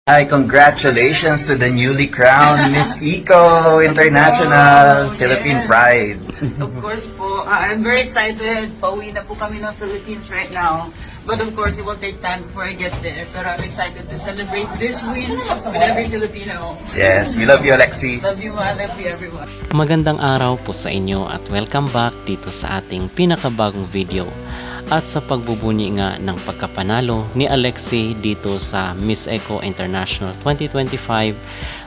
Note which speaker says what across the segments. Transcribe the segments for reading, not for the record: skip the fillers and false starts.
Speaker 1: Hi, congratulations to the newly crowned Miss Eco International Philippine Pride.
Speaker 2: Of course po, I'm very excited. Pauwi na po kami ng Philippines right now. But of course, it will take time before I get there. Pero I'm excited to celebrate this win with every Filipino.
Speaker 1: Yes, we love you, Alexi.
Speaker 2: Love you, ma. Love you, everyone.
Speaker 3: Magandang araw po sa inyo at welcome back dito sa ating pinakabagong video at sa pagbubunyi nga ng pagkapanalo ni Alexi dito sa Miss Eco International 2025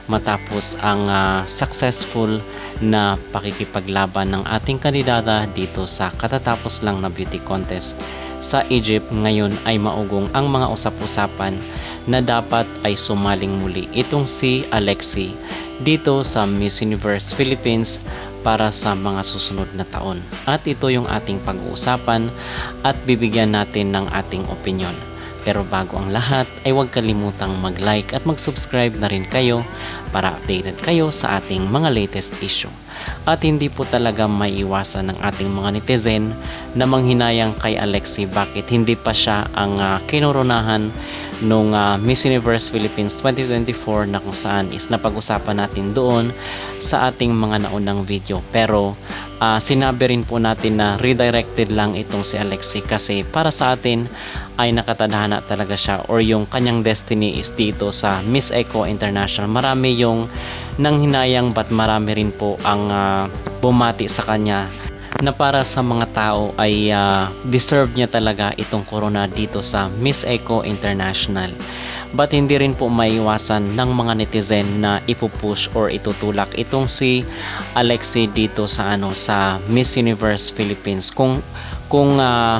Speaker 3: matapos ang successful na pakikipaglaban ng ating kandidata dito sa katatapos lang na beauty contest sa Egypt. Ngayon ay maugong ang mga usap-usapan na dapat ay sumaling muli itong si Alexi dito sa Miss Universe Philippines para sa mga susunod na taon. At ito yung ating pag-uusapan at bibigyan natin ng ating opinion. Pero bago ang lahat ay huwag kalimutang mag-like at mag-subscribe na rin kayo para updated kayo sa ating mga latest issue. At hindi po talaga maiiwasan ng ating mga netizen na manghinayang kay Alexi bakit hindi pa siya ang kinoronahan nung Miss Universe Philippines 2024 na kung saan is napag-usapan natin doon sa ating mga naunang video. Pero sinabi rin po natin na redirected lang itong si Alexi kasi para sa atin ay nakatadhana talaga siya or yung kanyang destiny is dito sa Miss Eco International. Marami yung nanghinayang but marami rin po ang bumati sa kanya na para sa mga tao ay deserve niya talaga itong corona dito sa Miss Eco International. But hindi rin po maiwasan ng mga netizen na ipupush or itutulak itong si Alexi dito sa sa Miss Universe Philippines kung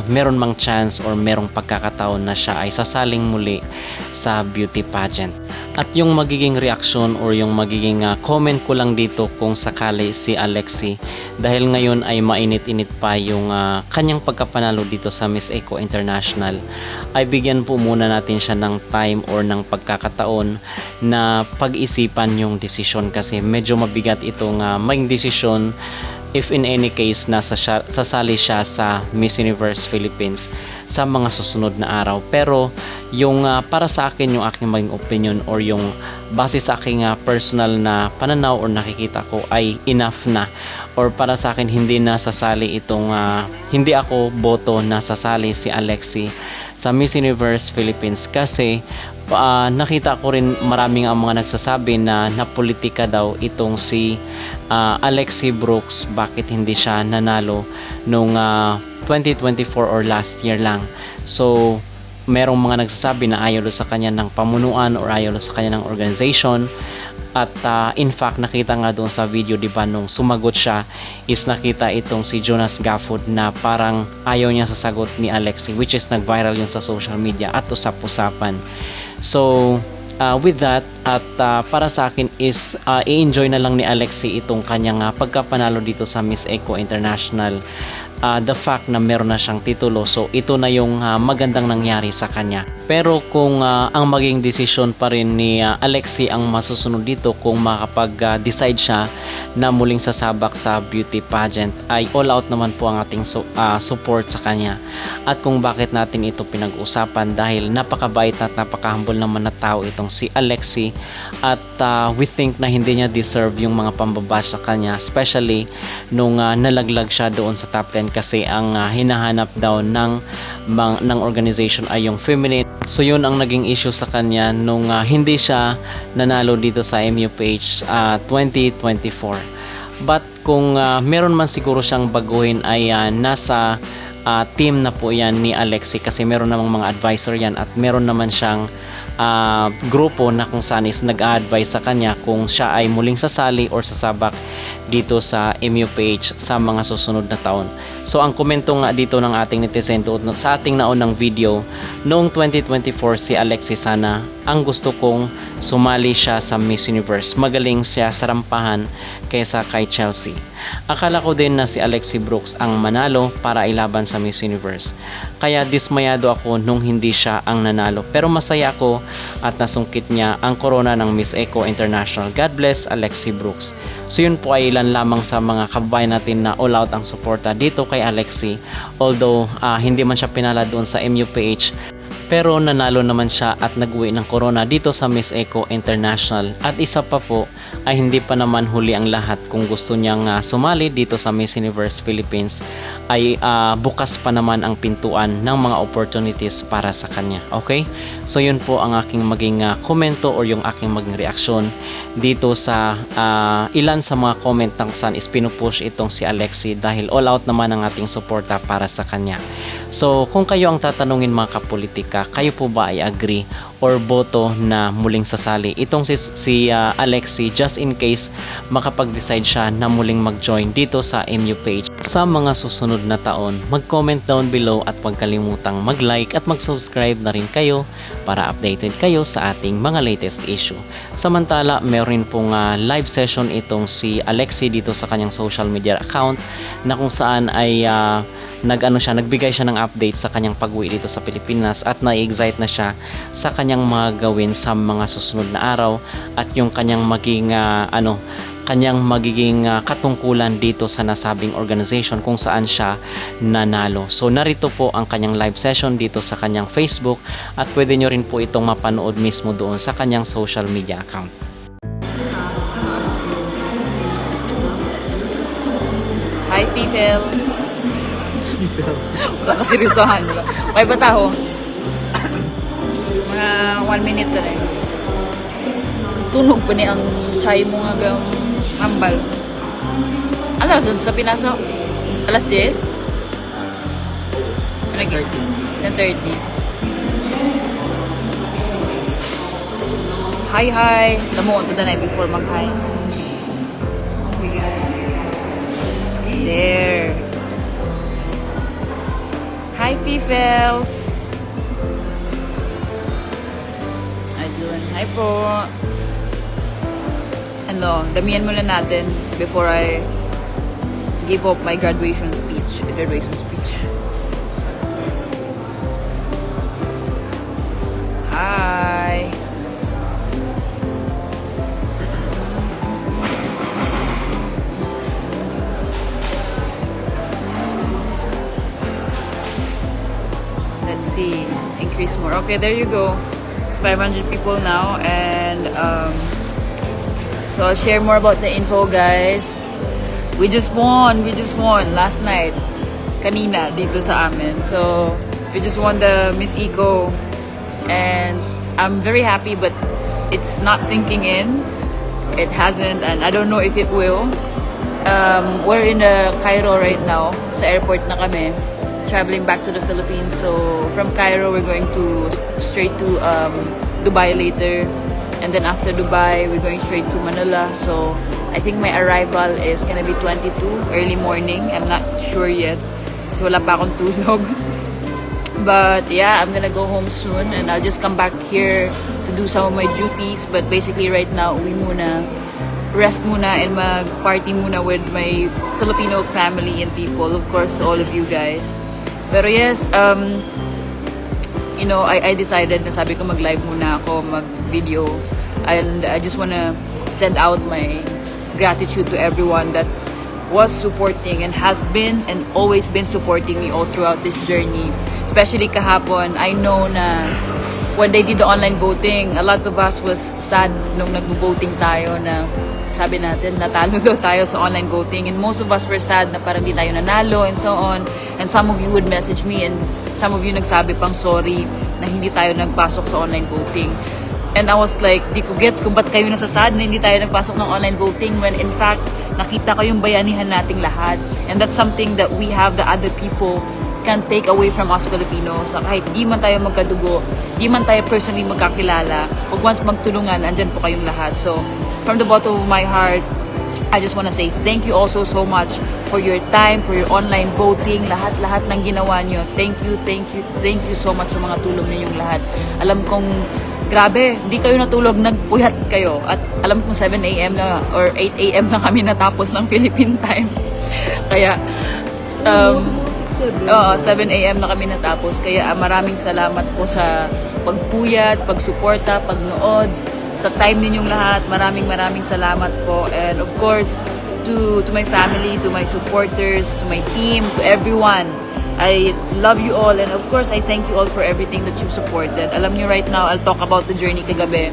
Speaker 3: meron mang chance or merong pagkakataon na siya ay sasaling muli sa beauty pageant. At yung magiging reaction or yung magiging comment ko lang dito kung sakali si Alexi dahil ngayon ay mainit-init pa yung kanyang pagkapanalo dito sa Miss Eco International ay bigyan po muna natin siya ng time or ng pagkakataon na pag-isipan yung desisyon kasi medyo mabigat itong maging desisyon if in any case na sasali siya sa Miss Universe Philippines sa mga susunod na araw. Pero yung para sa akin yung aking maging opinion or yung base sa aking personal na pananaw or nakikita ko ay enough na or para sa akin hindi na sasali itong hindi ako boto na sasali si Alexi sa Miss Universe Philippines kasi nakita ko rin maraming ang mga nagsasabi na napolitika daw itong si Alexi Brooks bakit hindi siya nanalo nung 2024 or last year lang. So merong mga nagsasabi na ayaw sa kanya ng pamunuan or ayaw sa kanya ng organization. At in fact nakita nga doon sa video diba nung sumagot siya is nakita itong si Jonas Gafford na parang ayaw niya sa sagot ni Alexi which is nag-viral yun sa social media at usap-usapan. So with that at para sa akin is i-enjoy na lang ni Alexi itong kanyang pagkapanalo dito sa Miss Eco International. The fact na meron na siyang titulo, so ito na yung magandang nangyari sa kanya. Pero kung ang maging desisyon pa rin ni Alexi ang masusunod dito kung makapag-decide siya na muling sasabak sa beauty pageant ay all out naman po ang ating support sa kanya. At kung bakit natin ito pinag-usapan dahil napakabait at napaka-humble naman na tao itong si Alexi at we think na hindi niya deserve yung mga pambabash sa kanya especially nung nalaglag siya doon sa top 10 kasi ang hinahanap daw ng organization ay yung feminine. So yun ang naging issue sa kanya nung hindi siya nanalo dito sa MUPH 2024. But kung meron man siguro siyang baguhin ay nasa team na po yan ni Alexi kasi meron namang mga advisor yan at meron naman siyang grupo na kung saan is nag-a-advise sa kanya kung siya ay muling sasali or sasabak dito sa MUPH sa mga susunod na taon. So ang komento nga dito ng ating netizen doon sa ating naunang video noong 2024 si Alexi sana ang gusto kong sumali siya sa Miss Universe. Magaling siya sa rampahan kaysa kay Chelsea. Akala ko din na si Alexi Brooks ang manalo para ilaban sa Miss Universe. Kaya dismayado ako nung hindi siya ang nanalo. Pero masaya ako at nasungkit niya ang corona ng Miss Eco International. God bless Alexi Brooks. So yun po ay ilan lamang sa mga kababayan natin na all out ang suporta dito kay Alexi. Although hindi man siya pinala doon sa MUPH pero nanalo naman siya at nag-uwi ng corona dito sa Miss Eco International. At isa pa po ay hindi pa naman huli ang lahat. Kung gusto niyang sumali dito sa Miss Universe Philippines ay bukas pa naman ang pintuan ng mga opportunities para sa kanya. Okay? So yun po ang aking maging komento or yung aking maging reaksyon dito sa ilan sa mga comment ng saan is pinupush itong si Alexi dahil all out naman ang ating suporta para sa kanya. So kung kayo ang tatanungin mga kapolitika, kayo po ba ay agree or boto na muling sasali itong si Alexi just in case makapag-decide siya na muling mag-join dito sa MU page sa mga susunod na taon? Mag-comment down below at huwag kalimutang mag-like at mag-subscribe na rin kayo para updated kayo sa ating mga latest issue. Samantala, meron pong live session itong si Alexi dito sa kanyang social media account na kung saan ay nagbigay siya ng update sa kanyang pag-uwi dito sa Pilipinas at na-excite na siya sa kanyang mga gawin sa mga susunod na araw at yung kanyang magiging katungkulan dito sa nasabing organization kung saan siya nanalo. So narito po ang kanyang live session dito sa kanyang Facebook at pwede nyo rin po itong mapanood mismo doon sa kanyang social media account.
Speaker 2: Hi, Fifel. Wala ka seryosohan. May bataho. Mga 1 minute na rin. Tunog pa ni ang chai mo nga hambal. Ano sa pinasok? Alas 10? 10:30. Hi. Tamo to the night before mag-hi. There. Hi, Fifels. Ayun. Hi po. Damihan muna natin before I give up my graduation speech. Hi. Let's see. Increase more. Okay, there you go. It's 500 people now, and so I'll share more about the info, guys. We just won last night. Kanina dito sa amin. So we just won the Miss Eco, and I'm very happy, but it's not sinking in. It hasn't, and I don't know if it will. We're in Cairo right now. Sa airport na kami, traveling back to the Philippines. So from Cairo, we're going to straight to Dubai later. And then after Dubai, we're going straight to Manila. So I think my arrival is gonna be 22, early morning. I'm not sure yet. Kasi wala pa akong tulog. But yeah, I'm gonna go home soon. And I'll just come back here to do some of my duties. But basically right now, uwi muna. Rest muna and mag-party muna with my Filipino family and people. Of course, to all of you guys. Pero yes, I decided na sabi ko mag-live muna ako, mag-video. And I just wanna send out my gratitude to everyone that was supporting and has been and always been supporting me all throughout this journey. Especially kahapon, I know na when they did the online voting, a lot of us was sad nung nag-voting tayo na sabi natin, natalo daw tayo sa online voting. And most of us were sad na parang di tayo nanalo and so on. And some of you would message me and some of you nagsabi pang sorry na hindi tayo nagpasok sa online voting. And I was like, di ko gets kung ba't kayo nasasad na hindi tayo nagpasok ng online voting when in fact, nakita ko yung bayanihan nating lahat. And that's something that we have the other people can take away from us Filipinos. Kahit di man tayo magkadugo, di man tayo personally magkakilala, pag once magtulungan, andyan po kayong lahat. So, from the bottom of my heart, I just want to say thank you also so much for your time, for your online voting, lahat-lahat ng ginawa nyo. Thank you so much sa mga tulong ninyong lahat. Alam kong grabe, hindi kayo natulog, nagpuyat kayo. At alam kong 7 a.m. na or 8 a.m. na kami natapos ng Philippine time. Kaya 7 a.m. na kami natapos. Kaya maraming salamat po sa pagpuyat, pagsuporta, pagnood, sa time ninyong lahat. Maraming salamat po. And of course, to my family, to my supporters, to my team, to everyone I love you all, and of course, I thank you all for everything that you've supported. Alam niyo, right now, I'll talk about the journey kagabi.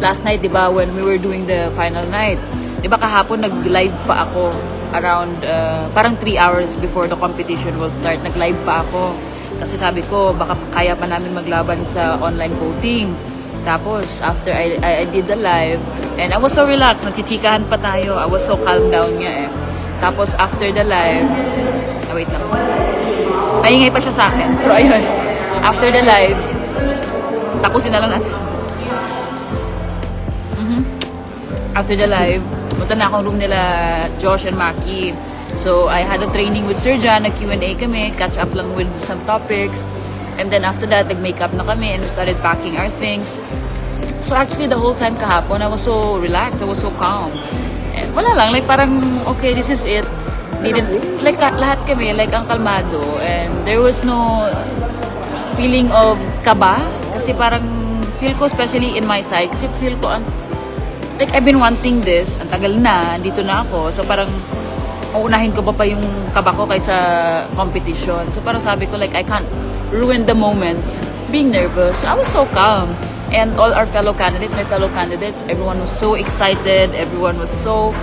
Speaker 2: Last night, di ba, when we were doing the final night, di ba kahapon nag-live pa ako around, parang 3 hours before the competition will start. Nag-live pa ako. Kasi sabi ko, baka kaya pa namin maglaban sa online voting. Tapos, after I did the live, and I was so relaxed, nagchichikahan pa tayo. I was so calm down nga eh. Tapos, after the live, wait lang. Maingay pa siya sa akin. Pero ayun, after the live, tapusin na lang natin. After the live, punta na akong room nila Josh and Maki. So, I had a training with Sir Jan, nag-Q&A kami, catch up lang with some topics. And then after that, nag-makeup na kami and we started packing our things. So actually, the whole time kahapon, I was so relaxed, I was so calm. And wala lang, like parang, okay, this is it. Didn't, like lahat kami, like ang kalmado. And there was no feeling of kaba. Kasi parang feel ko, especially in my side, kasi feel ko, like I've been wanting this, ang tagal na, dito na ako. So parang, uunahin ko pa yung kaba ko kaysa competition. So parang sabi ko, like I can't ruin the moment being nervous. So I was so calm. And all our fellow candidates, my fellow candidates, everyone was so excited. Everyone was so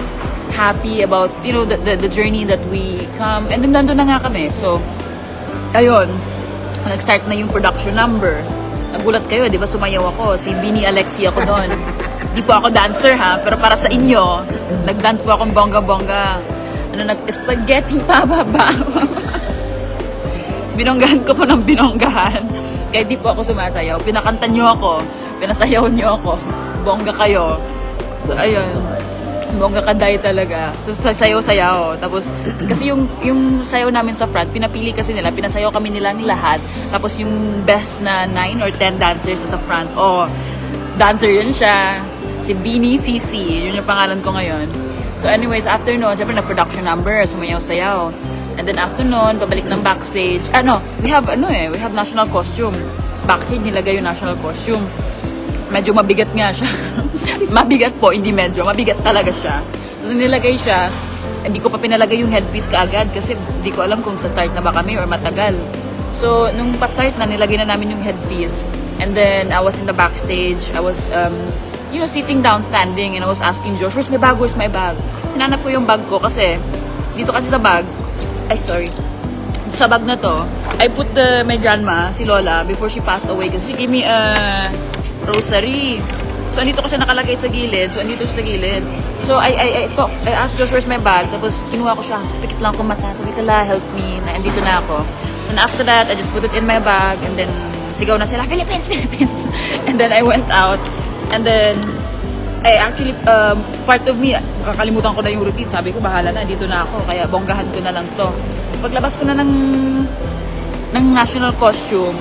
Speaker 2: happy about, you know, the journey that we come. And then nandun na nga kami. So, ayun, nag-start na yung production number. Nagulat kayo, di ba sumayaw ako? Si Bini Alexi ako doon. Di po ako dancer ha, pero para sa inyo, nag-dance po akong bongga-bongga. Nag-spaghetti pababa. Binonggahan ko po ng binonggahan. Kaya di po ako sumasayaw. Pinakanta nyo ako. Pinasayaw nyo ako. Bongga kayo. So, ayun. Bongga kaday talaga. So, sayaw-sayaw. Tapos, kasi yung sayaw namin sa front, pinapili kasi nila. Pinasayaw kami nilang lahat. Tapos, yung best na 9 or 10 dancers na sa front. Oh, dancer yun siya. Si Bini CC. Yun yung pangalan ko ngayon. So, anyways, after nun, syempre, nag-production number. Sumayaw-sayaw. And then after nun, pabalik ng backstage. We have national costume. Backstage, nilagay yung national costume. Medyo mabigat nga siya. Mabigat po, hindi medyo. Mabigat talaga siya. So, nilagay siya. Hindi ko pa pinalagay yung headpiece kaagad kasi hindi ko alam kung sa start na ba kami or matagal. So, nung pa-start na, nilagay na namin yung headpiece. And then, I was in the backstage. I was, sitting down, standing, and I was asking Josh, where's my bag? Where's my bag? Sinanap ko yung bag ko kasi, dito kasi sa bag, sa bag na to, I put my grandma, si Lola, before she passed away kasi she gave me a rosary. So, andito ko siya nakalagay sa gilid. So, andito siya sa gilid. So, I asked Josh, where's my bag? Tapos, kinuha ko siya. Pikit lang ako mata. Sabi ko, help me. Na, andito na ako. So, after that, I just put it in my bag. And then, sigaw na sila, Philippines, Philippines. And then, I went out. And then, part of me, kakalimutan ko na yung routine. Sabi ko, bahala na, dito na ako. Kaya, bonggahan ko na lang to. So, paglabas ko na ng national costume,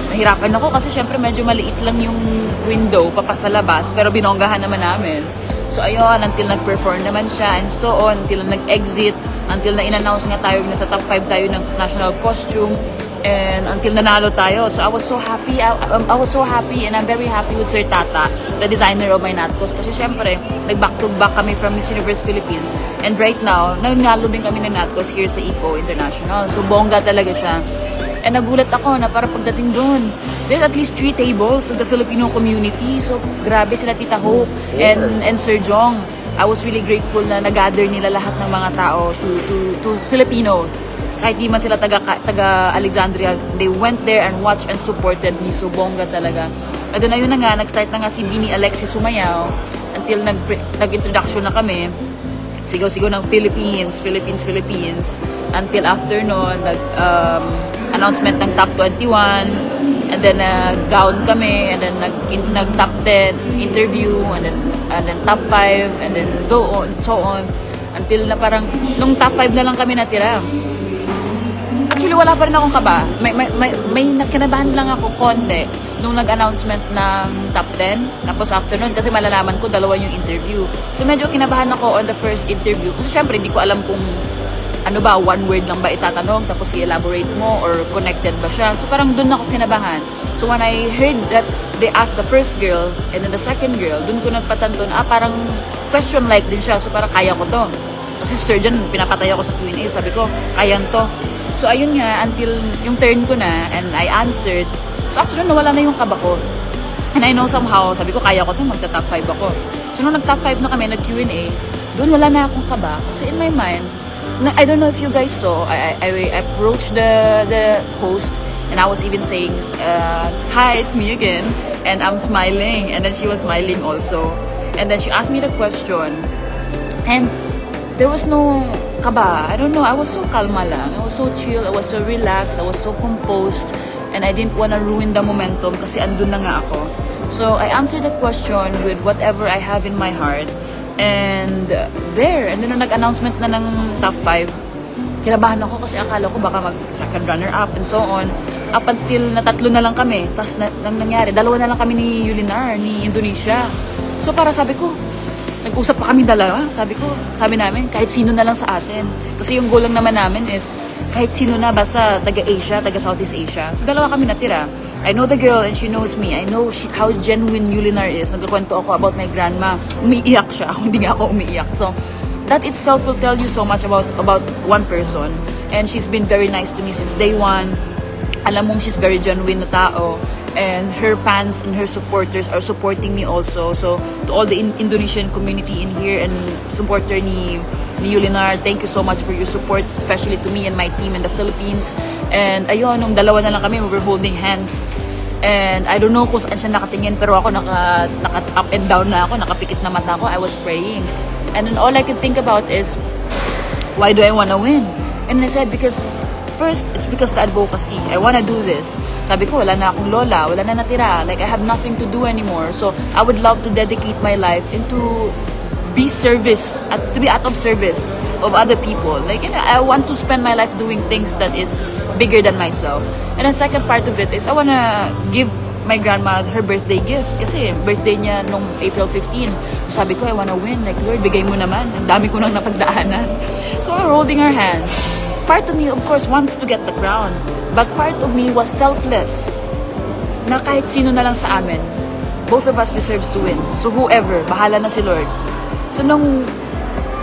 Speaker 2: nahirapan ako kasi syempre medyo maliit lang yung window papalabas, pero binonggahan naman namin. So, ayun, until nag-perform naman siya, and so on, until nag-exit, until na in-announce nga tayo na sa top 5 tayo ng national costume, and until nanalo tayo. So, I was so happy. I was so happy, and I'm very happy with Sir Tata, the designer of my Natcos. Kasi syempre, nag-back-to-back kami from Miss Universe Philippines. And right now, nanalo din kami ng Natcos here sa Eco International. So, bongga talaga siya. And nagulat ako na para pagdating doon, there's at least 3 tables of the Filipino community. So, grabe sila Tita Hope and Sir Jong. I was really grateful na nag-gather nila lahat ng mga tao to Filipino. Kahit di man sila taga Alexandria, they went there and watched and supported me. So, bongga talaga. At doon, ayun na nga, nag-start na nga si Bini Alexis sumayaw until nag-introduction na kami. Sigaw-sigaw ng Philippines, Philippines, Philippines. Until after noon, announcement ng top 21, and then gown kami, and then nag-top 10 interview, and then top 5, and then so on, until na parang, nung top 5 na lang kami natira. Actually, wala pa rin akong kaba. May nakinabahan lang ako konti nung nag-announcement ng top 10. Tapos after nun, kasi malalaman ko, 2 yung interview. So medyo kinabahan ako on the first interview. Kasi syempre, hindi ko alam kung ano ba, one word lang ba itatanong, tapos i-elaborate mo, or connected ba siya. So parang dun ako kinabahan. So when I heard that they asked the first girl, and then the second girl, dun ko nagpatanto na, parang question-like din siya. So parang kaya ko to. Kasi si Sir John, pinapatay ako sa Q&A. Sabi ko, kaya to. So ayun nga, until yung turn ko na and I answered. So after nun, nawala na yung kaba ko. And I know somehow, sabi ko, kaya ko to, magta-top 5 ako. So nung nag-top 5 na kami, nag-Q&A, doon wala na akong kaba. Kasi in my mind, I don't know if you guys saw, I approached the host and I was even saying, hi, it's me again. And I'm smiling. And then she was smiling also. And then she asked me the question. And there was no kaba. I don't know. I was so kalma lang. I was so chill. I was so relaxed. I was so composed. And I didn't want to ruin the momentum kasi andun na nga ako. So I answered the question with whatever I have in my heart. And there. And then nung nag-announcement na ng top 5, kinabahan ako kasi akala ko baka mag-second runner-up and so on. Up until na 3 na lang kami. Tapos nang nangyari, 2 na lang kami ni Yulinar, ni Indonesia. So para sabi ko, nag-usap pa kami dalawa. Sabi namin, kahit sino na lang sa atin. Kasi yung goal lang naman namin is, kahit sino na, basta taga-Asia, taga-Southeast Asia. So dalawa kami natira. I know the girl and she knows me. I know how genuine Yulinar is. Nagkakwento ako about my grandma. Umiiyak siya. Hindi nga ako umiiyak. So, that itself will tell you so much about one person. And she's been very nice to me since day one. Alam mong she's very genuine na tao. And her fans and her supporters are supporting me also. So, to all the Indonesian community in here and supporter ni Yulinar, thank you so much for your support, especially to me and my team in the Philippines. And ayun, nung 2 na lang kami, we were holding hands. And I don't know kung saan siya nakatingin, pero ako naka up and down na ako, nakapikit na mata ako, I was praying. And then all I could think about is, why do I want to win? And I said, first, it's because the advocacy. I wanna do this. Sabi ko, wala na akong lola, wala na natira. Like, I have nothing to do anymore. So, I would love to dedicate my life into to be out of service of other people. Like, I want to spend my life doing things that is bigger than myself. And the second part of it is, I wanna give my grandma her birthday gift. Kasi birthday niya nung April 15. So, sabi ko, I wanna win. Like, Lord, bigay mo naman. Ang dami ko nang napagdaanan. So, we're holding our hands. Part of me, of course, wants to get the crown. But part of me was selfless. Na kahit sino na lang sa amin, both of us deserves to win. So whoever, bahala na si Lord. So nung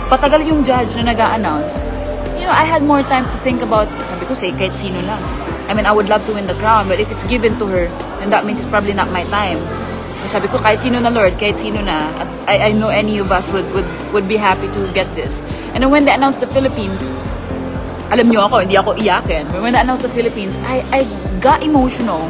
Speaker 2: patagal yung judge na nag-a-announce, I had more time to think about, sabi ko, say, kahit sino lang. I mean, I would love to win the crown, but if it's given to her, then that means it's probably not my time. So sabi ko, kahit sino na, Lord, kahit sino na. I know any of us would be happy to get this. And then when they announced the Philippines, alam niyo ako, hindi ako iyakin. When I announced the Philippines, I got emotional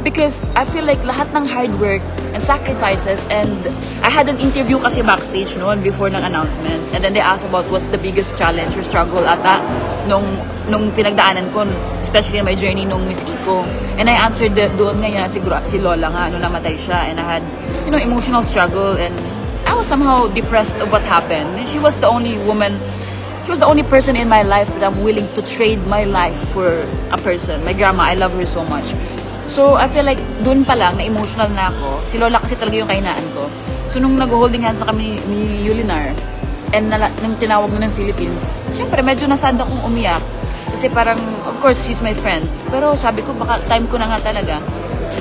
Speaker 2: because I feel like lahat ng hard work and sacrifices, and I had an interview kasi backstage noon before ng announcement, and then they asked about what's the biggest challenge or struggle ata nung pinagdaanan ko, especially in my journey nung Miss Iko. And I answered doon ngayon si Lola nga nung namatay siya, and I had emotional struggle, and I was somehow depressed of what happened. And she was the only person in my life that I'm willing to trade my life for a person. My grandma, I love her so much. So, I feel like dun pa lang, na-emotional na ako. Si Lola kasi talaga yung kahinaan ko. So, nung nag-holding hands na kami ni Yulinar, and nung tinawag mo ng Philippines, syempre, medyo nasad akong umiyak. Kasi parang, of course, she's my friend. Pero sabi ko, baka time ko na nga talaga.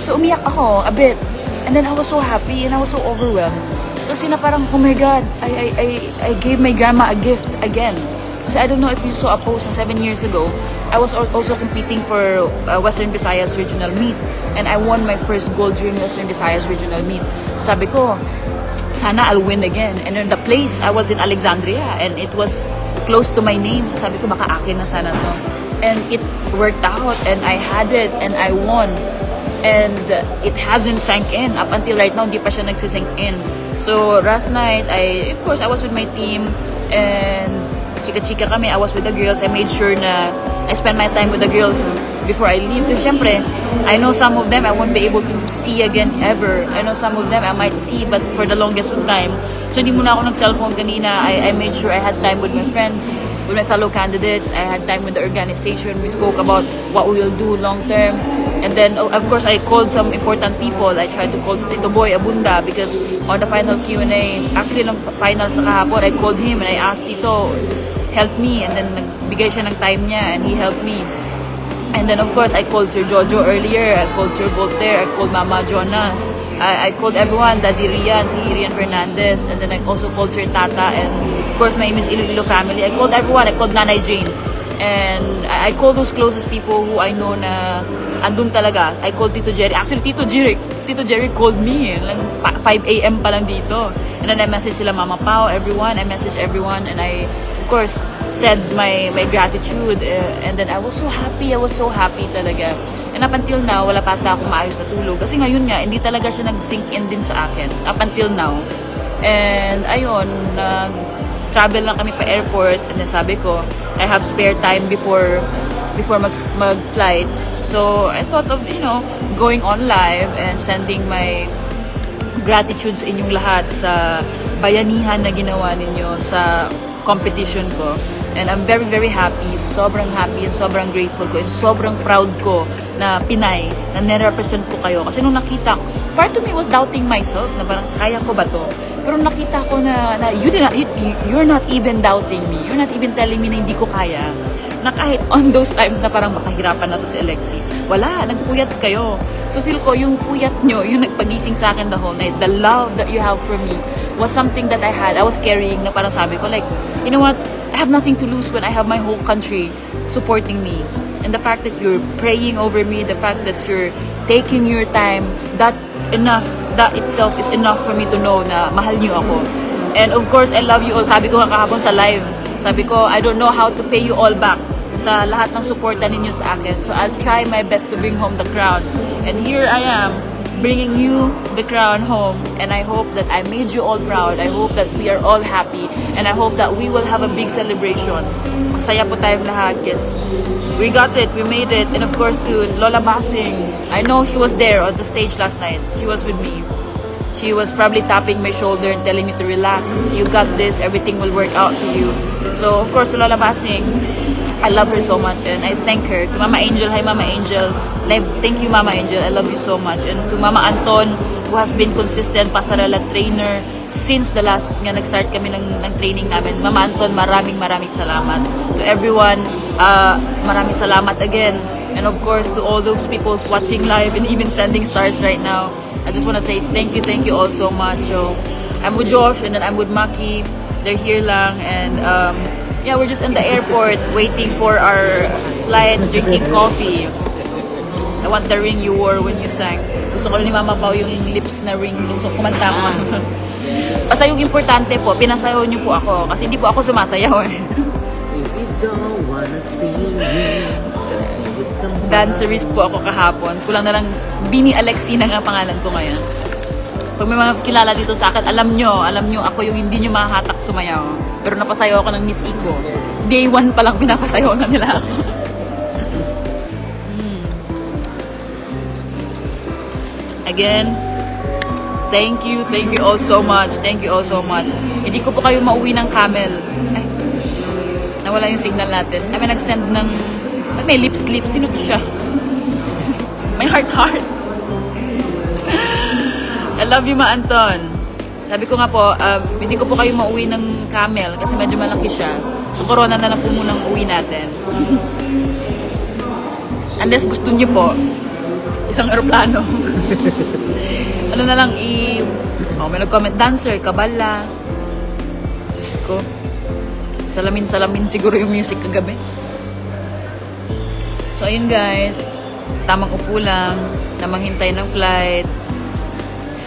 Speaker 2: So, umiyak ako a bit. And then, I was so happy and I was so overwhelmed. Kasi na parang, oh my God, I gave my grandma a gift again. Kasi I don't know if you saw a post na 7 years ago, I was also competing for Western Visayas Regional Meet. And I won my first gold during Western Visayas Regional Meet. Sabi ko, sana I'll win again. And then the place, I was in Alexandria and it was close to my name. So sabi ko, baka akin na sana to. And it worked out and I had it and I won. And it hasn't sank in. Up until right now, hindi pa siya nagsisink in. So last night, I was with my team and chika-chika kami. I was with the girls. I made sure na I spend my time with the girls before I leave. Kasi syempre, I know some of them I won't be able to see again ever. I know some of them I might see but for the longest of time. So hindi muna ako nag-cellphone kanina. I made sure I had time with my friends, with my fellow candidates. I had time with the organization. We spoke about what we will do long term. And then, of course, I called some important people. I tried to call Tito Boy Abunda because on the final Q&A, actually, nung finals na kahapon, I called him and I asked Tito, help me. And then, nagbigay siya ng time niya and he helped me. And then, of course, I called Sir Jojo earlier. I called Sir Voltaire. I called Mama Jonas. I called everyone, Daddy Rian, si Rian Fernandez. And then, I also called Sir Tata and, of course, my Miss Iloilo family. I called everyone. I called Nanay Jane. And I call those closest people who I know na andun talaga. I called Tito Jerry. Actually, Tito Jerry called me. 5 a.m. pa lang dito. And then I messaged sila Mama Pao, everyone. I messaged everyone. And I, of course, said my gratitude. And then I was so happy. Talaga. And up until now, wala pa ata akong maayos na tulog. Kasi ngayon nga, hindi talaga siya nag-sink in din sa akin. Up until now. And ayun, travel lang kami pa airport. And then sabi ko, I have spare time before mag-flight. So I thought of, going on live and sending my gratitude sa inyong lahat sa bayanihan na ginawa ninyo sa competition ko. And I'm very, very happy, sobrang happy and sobrang grateful ko and sobrang proud ko na Pinay, na nire-represent ko kayo. Kasi nung nakita ko, part of me was doubting myself na parang kaya ko ba to? Pero nakita ko na you're not even doubting me. You're not even telling me na hindi ko kaya. Na kahit on those times na parang makahirapan na to si Alexi, wala, nagpuyat kayo. So feel ko, yung puyat nyo, yung nagpagising sa akin the whole night, the love that you have for me was something that I was carrying na parang sabi ko, like, you know what, I have nothing to lose when I have my whole country supporting me. And the fact that you're praying over me, the fact that you're taking your time, that itself is enough for me to know na mahal niyo ako. And of course, I love you all. Sabi ko nga kahapon sa live, sabi ko, I don't know how to pay you all back sa lahat ng suporta ninyo sa akin. So I'll try my best to bring home the crown. And here I am, bringing you the crown home. And I hope that I made you all proud. I hope that we are all happy. And I hope that we will have a big celebration. Masaya po tayong lahat because we got it, we made it. And of course to Lola Basing. I know she was there on the stage last night. She was with me. She was probably tapping my shoulder and telling me to relax. You got this. Everything will work out for you. So, of course, to Lola Basing, I love her so much and I thank her. To Mama Angel, hi Mama Angel. Thank you Mama Angel, I love you so much. And to Mama Anton, who has been consistent pasarela trainer since the last nga nag-start kami ng training namin. Mama Anton, maraming salamat. To everyone, maraming salamat again. And of course, to all those people watching live and even sending stars right now. I just want to say thank you all so much. So, I'm with Josh and then I'm with Maki. They're here lang and yeah, we're just in the airport waiting for our flight, drinking coffee. I want the ring you wore when you sang. Gusto ko ni Mama Pao yung lips na ring so kumanta ko. Basta yung importante po, pinasayaw niyo po ako kasi hindi po ako sumasayaw eh. Dancerist po ako kahapon. Kulang na lang Bini Alexi na nga pangalan ko ngayon. Pag may mga kilala dito sa akin, alam nyo ako yung hindi nyo mahahatak sumayaw. Pero napasayaw ako ng Miss Iko. Day 1 pa lang pinapasayaw na nila ako. Again, thank you all so much. Thank you all so much. Hindi ko po kayo mauwi ng camel. Ay, nawala yung signal natin. May nag-send ng may lips. Sino to siya? May heart. I love you, Ma Anton. Sabi ko nga po, hindi ko po kayo mauwi ng camel kasi medyo malaki siya. So, corona na lang po munang uwi natin. Unless gusto niyo po, isang aeroplano. Ano na lang may nag-comment, dancer, kabala. Diyos ko. Salamin siguro yung music kagabi. So, ayun guys. Tamang upo lang. Tamang hintay ng flight.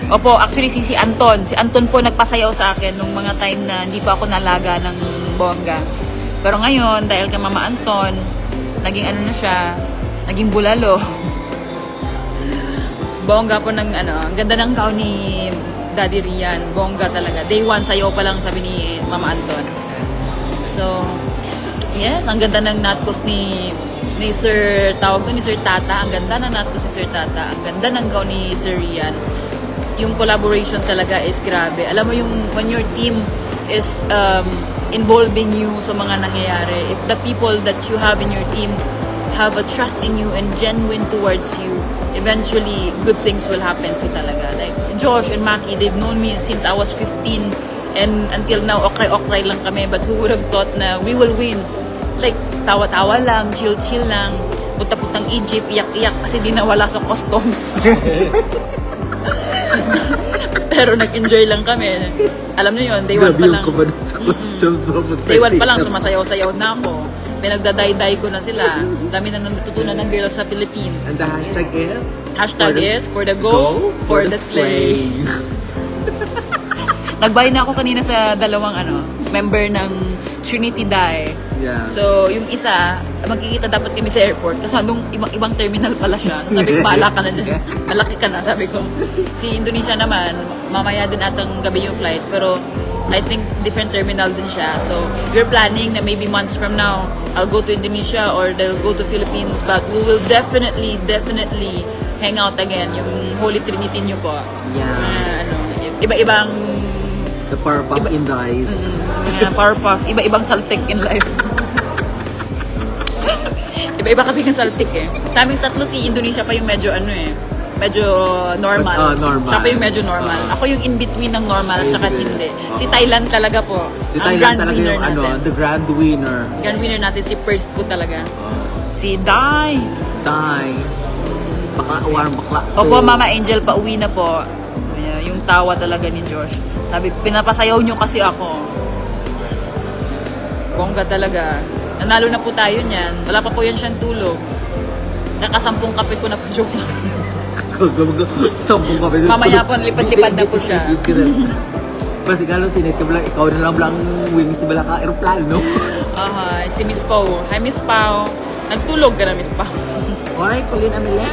Speaker 2: Opo, actually si Anton. Si Anton po nagpasayaw sa akin nung mga time na hindi pa ako nalaga ng bongga. Pero ngayon, dahil kay Mama Anton, naging ano na siya, naging bulalo. Bongga po ng ang ganda ng gown ni Daddy Rian. Bongga talaga. Day 1, sayaw pa lang sabi ni Mama Anton. So, yes, ang ganda ng natkos ni Sir, tawag ko ni Sir Tata. Ang ganda ng natkos ni Sir Tata. Ang ganda ng gown ni Sir Rian. Yung collaboration talaga is grabe. Alam mo yung when your team is involving you sa mga nangyayari, if the people that you have in your team have a trust in you and genuine towards you, eventually good things will happen po talaga. Like Josh and Maki, they've known me since I was 15 and until now okray lang kami, but who would have thought na we will win? Like tawa-tawa lang, chill lang, punta-puntang Egypt, iyak-iyak kasi di nawala sa customs. Pero nag-enjoy lang kami. Alam niyo yun, day 1 pa lang. Day 1 pa lang sumasayaw-sayaw na ako. pinagdaday-day ko na sila. Dami na natutunan ng girls sa Philippines.
Speaker 4: And the hashtag is?
Speaker 2: Hashtag is for the go, for the slay. Nagbay na ako kanina sa dalawang member ng Trinity Dai.
Speaker 4: Yeah.
Speaker 2: So, yung isa, magkikita dapat kami sa airport kasi nung ibang terminal pala siya. Sabi ko, bahala ka na dyan. Malaki ka na, sabi ko. Si Indonesia naman, mamaya din atang gabi yung flight. Pero, I think different terminal din siya. So, we're planning na maybe months from now, I'll go to Indonesia or they'll go to Philippines. But we will definitely hang out again. Yung Holy Trinity nyo po.
Speaker 4: Yeah.
Speaker 2: Iba-ibang
Speaker 4: The Powerpuff in the eyes.
Speaker 2: Powerpuff, iba-ibang saltik in life. Iba-iba kami ng saltik eh. Sa aming tatlo, si Indonesia pa yung medyo medyo normal.
Speaker 4: Normal.
Speaker 2: Siya pa yung medyo normal. Ako yung in-between ng normal at saka hindi. Si Thailand talaga po.
Speaker 4: Si
Speaker 2: ang
Speaker 4: Thailand
Speaker 2: grand
Speaker 4: talaga
Speaker 2: winner
Speaker 4: yung
Speaker 2: natin.
Speaker 4: the grand winner.
Speaker 2: Grand winner natin si Perth po talaga. Si Dai.
Speaker 4: Dai. Bakla.
Speaker 2: Opo, Mama Angel, pauwi na po. Ayan, yung tawa talaga ni Josh. Sabi, pinapasayaw nyo kasi ako. Bongga talaga. Nanalo na po tayo niyan. Wala pa po yan siyang tulog. Kakasampung kape ko na pa, joke lang.
Speaker 4: Sampung kami.
Speaker 2: Mamaya po, lipad-lipad na po siya.
Speaker 4: Basi galo sinet ka bilang ikaw na lang wings bala ka aeroplano.
Speaker 2: Si Miss Pau. Hi, Miss Pau. Nagtulog ka na, Miss Pau.
Speaker 4: Oy, Colin Amela.